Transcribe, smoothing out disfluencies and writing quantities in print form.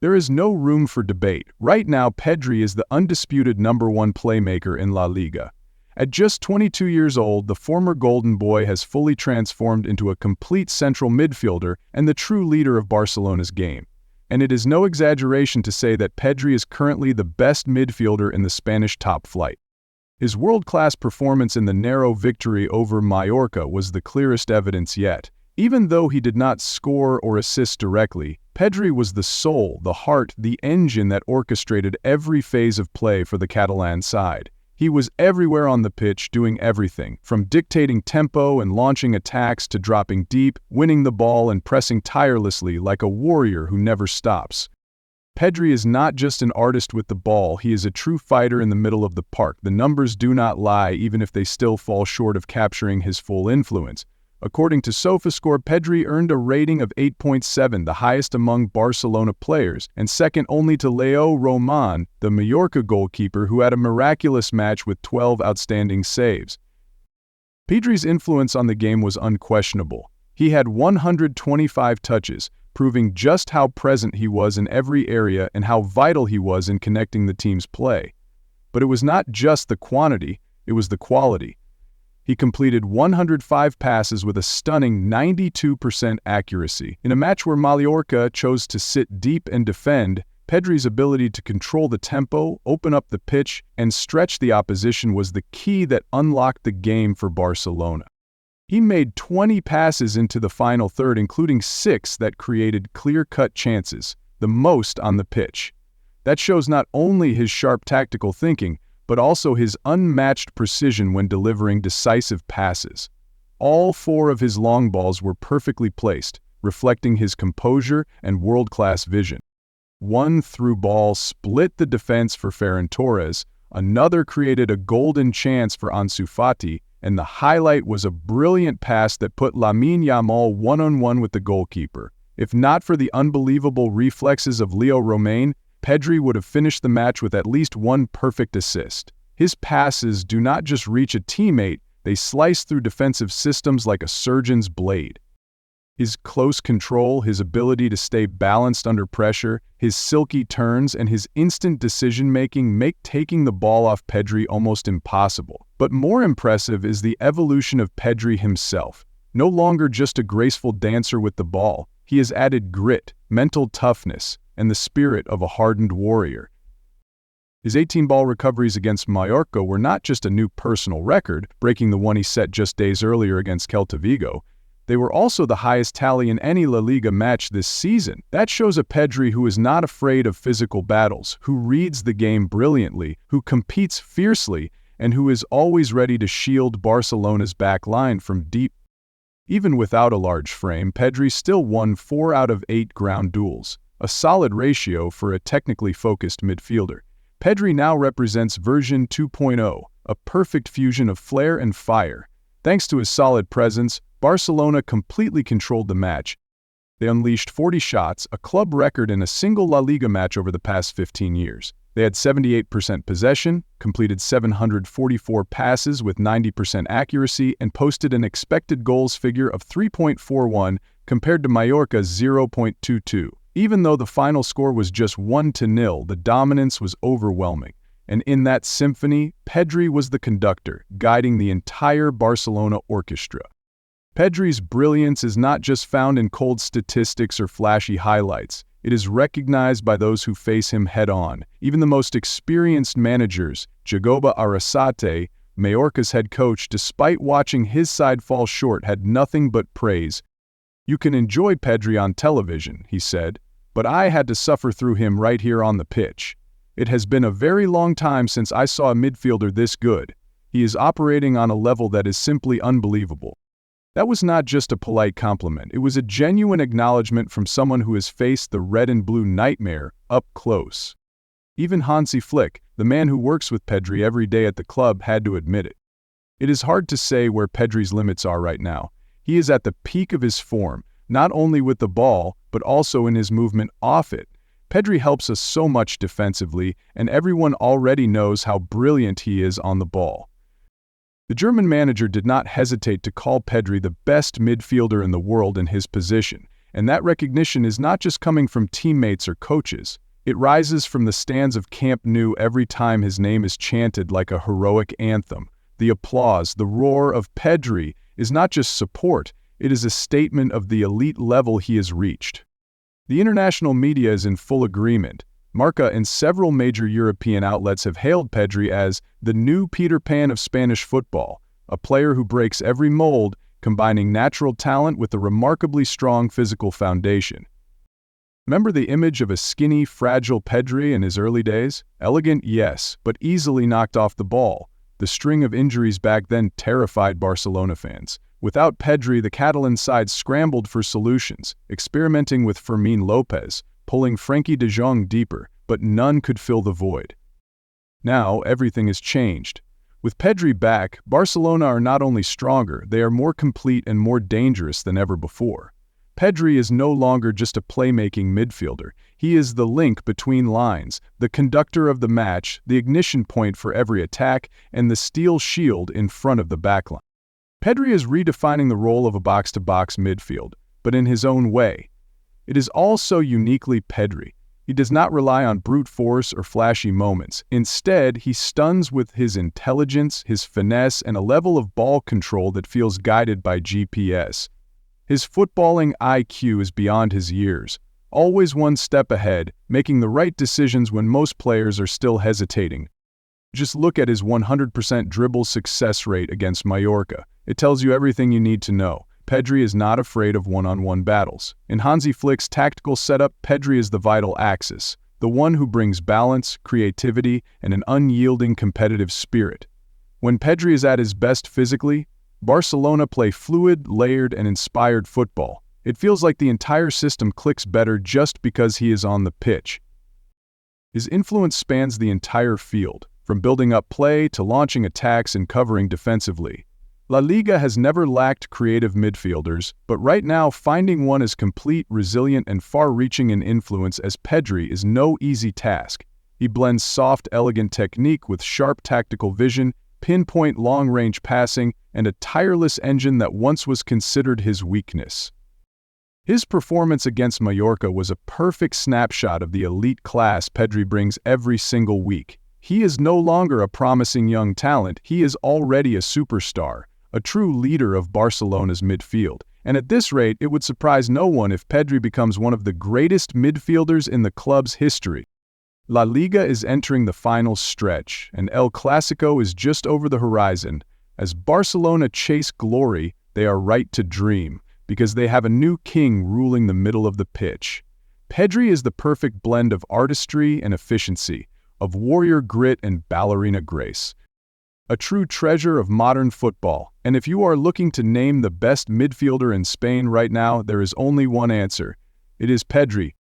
There is no room for debate. Right now, Pedri is the undisputed #1 playmaker in La Liga. At just 22 years old, the former Golden Boy has fully transformed into a complete central midfielder and the true leader of Barcelona's game. And it is no exaggeration to say that Pedri is currently the best midfielder in the Spanish top flight. His world-class performance in the narrow victory over Mallorca was the clearest evidence yet. Even though he did not score or assist directly, Pedri was the soul, the heart, the engine that orchestrated every phase of play for the Catalan side. He was everywhere on the pitch, doing everything, from dictating tempo and launching attacks to dropping deep, winning the ball and pressing tirelessly like a warrior who never stops. Pedri is not just an artist with the ball, he is a true fighter in the middle of the park. The numbers do not lie, even if they still fall short of capturing his full influence. According to SofaScore, Pedri earned a rating of 8.7, the highest among Barcelona players, and second only to Leo Roman, the Mallorca goalkeeper who had a miraculous match with 12 outstanding saves. Pedri's influence on the game was unquestionable. He had 125 touches, proving just how present he was in every area and how vital he was in connecting the team's play. But it was not just the quantity, it was the quality. He completed 105 passes with a stunning 92% accuracy. In a match where Mallorca chose to sit deep and defend, Pedri's ability to control the tempo, open up the pitch, and stretch the opposition was the key that unlocked the game for Barcelona. He made 20 passes into the final third, including 6 that created clear-cut chances, the most on the pitch. That shows not only his sharp tactical thinking, but also his unmatched precision when delivering decisive passes. All 4 of his long balls were perfectly placed, reflecting his composure and world-class vision. One through ball split the defense for Ferran Torres, another created a golden chance for Ansu Fati, and the highlight was a brilliant pass that put Lamine Yamal one-on-one with the goalkeeper. If not for the unbelievable reflexes of Leo Romain, Pedri would have finished the match with at least one perfect assist. His passes do not just reach a teammate, they slice through defensive systems like a surgeon's blade. His close control, his ability to stay balanced under pressure, his silky turns, and his instant decision-making make taking the ball off Pedri almost impossible. But more impressive is the evolution of Pedri himself. No longer just a graceful dancer with the ball, he has added grit, mental toughness, and the spirit of a hardened warrior. His 18-ball recoveries against Mallorca were not just a new personal record, breaking the one he set just days earlier against Celta Vigo. They were also the highest tally in any La Liga match this season. That shows a Pedri who is not afraid of physical battles, who reads the game brilliantly, who competes fiercely, and who is always ready to shield Barcelona's back line from deep. Even without a large frame, Pedri still won 4 out of 8 ground duels, a solid ratio for a technically focused midfielder. Pedri now represents version 2.0, a perfect fusion of flair and fire. Thanks to his solid presence, Barcelona completely controlled the match. They unleashed 40 shots, a club record in a single La Liga match over the past 15 years. They had 78% possession, completed 744 passes with 90% accuracy, and posted an expected goals figure of 3.41 compared to Mallorca's 0.22. Even though the final score was just 1-0, the dominance was overwhelming. And in that symphony, Pedri was the conductor, guiding the entire Barcelona orchestra. Pedri's brilliance is not just found in cold statistics or flashy highlights. It is recognized by those who face him head-on. Even the most experienced managers, Jagoba Arrasate, Mallorca's head coach, despite watching his side fall short, had nothing but praise. "You can enjoy Pedri on television," he said, "but I had to suffer through him right here on the pitch. It has been a very long time since I saw a midfielder this good. He is operating on a level that is simply unbelievable." That was not just a polite compliment, it was a genuine acknowledgement from someone who has faced the red and blue nightmare up close. Even Hansi Flick, the man who works with Pedri every day at the club, had to admit it. It is hard to say where Pedri's limits are right now. He is at the peak of his form, not only with the ball, but also in his movement off it. Pedri helps us so much defensively, and everyone already knows how brilliant he is on the ball. The German manager did not hesitate to call Pedri the best midfielder in the world in his position, And that recognition is not just coming from teammates or coaches. It rises from the stands of Camp Nou every time his name is chanted like a heroic anthem. The applause, the roar of Pedri, is not just support, it is a statement of the elite level he has reached. The international media is in full agreement. Marca and several major European outlets have hailed Pedri as the new Peter Pan of Spanish football, a player who breaks every mold, combining natural talent with a remarkably strong physical foundation. Remember the image of a skinny, fragile Pedri in his early days? Elegant, yes, but easily knocked off the ball. The string of injuries back then terrified Barcelona fans. Without Pedri, the Catalan side scrambled for solutions, experimenting with Fermín López, pulling Frenkie de Jong deeper, but none could fill the void. Now, everything has changed. With Pedri back, Barcelona are not only stronger, they are more complete and more dangerous than ever before. Pedri is no longer just a playmaking midfielder. He is the link between lines, the conductor of the match, the ignition point for every attack, and the steel shield in front of the backline. Pedri is redefining the role of a box-to-box midfield, but in his own way. It is all so uniquely Pedri. He does not rely on brute force or flashy moments. Instead, he stuns with his intelligence, his finesse, and a level of ball control that feels guided by GPS. His footballing IQ is beyond his years, always one step ahead, making the right decisions when most players are still hesitating. Just look at his 100% dribble success rate against Mallorca. It tells you everything you need to know. Pedri is not afraid of one-on-one battles. In Hansi Flick's tactical setup, Pedri is the vital axis, the one who brings balance, creativity, and an unyielding competitive spirit. When Pedri is at his best physically, Barcelona play fluid, layered, and inspired football. It feels like the entire system clicks better just because he is on the pitch. His influence spans the entire field, from building up play to launching attacks and covering defensively. La Liga has never lacked creative midfielders, but right now finding one as complete, resilient, and far-reaching in influence as Pedri is no easy task. He blends soft, elegant technique with sharp tactical vision, pinpoint long-range passing, and a tireless engine that once was considered his weakness. His performance against Mallorca was a perfect snapshot of the elite class Pedri brings every single week. He is no longer a promising young talent, he is already a superstar, a true leader of Barcelona's midfield. And at this rate, it would surprise no one if Pedri becomes one of the greatest midfielders in the club's history. La Liga is entering the final stretch, and El Clasico is just over the horizon. As Barcelona chase glory, they are right to dream, because they have a new king ruling the middle of the pitch. Pedri is the perfect blend of artistry and efficiency, of warrior grit and ballerina grace. A true treasure of modern football, and if you are looking to name the best midfielder in Spain right now, there is only one answer. It is Pedri.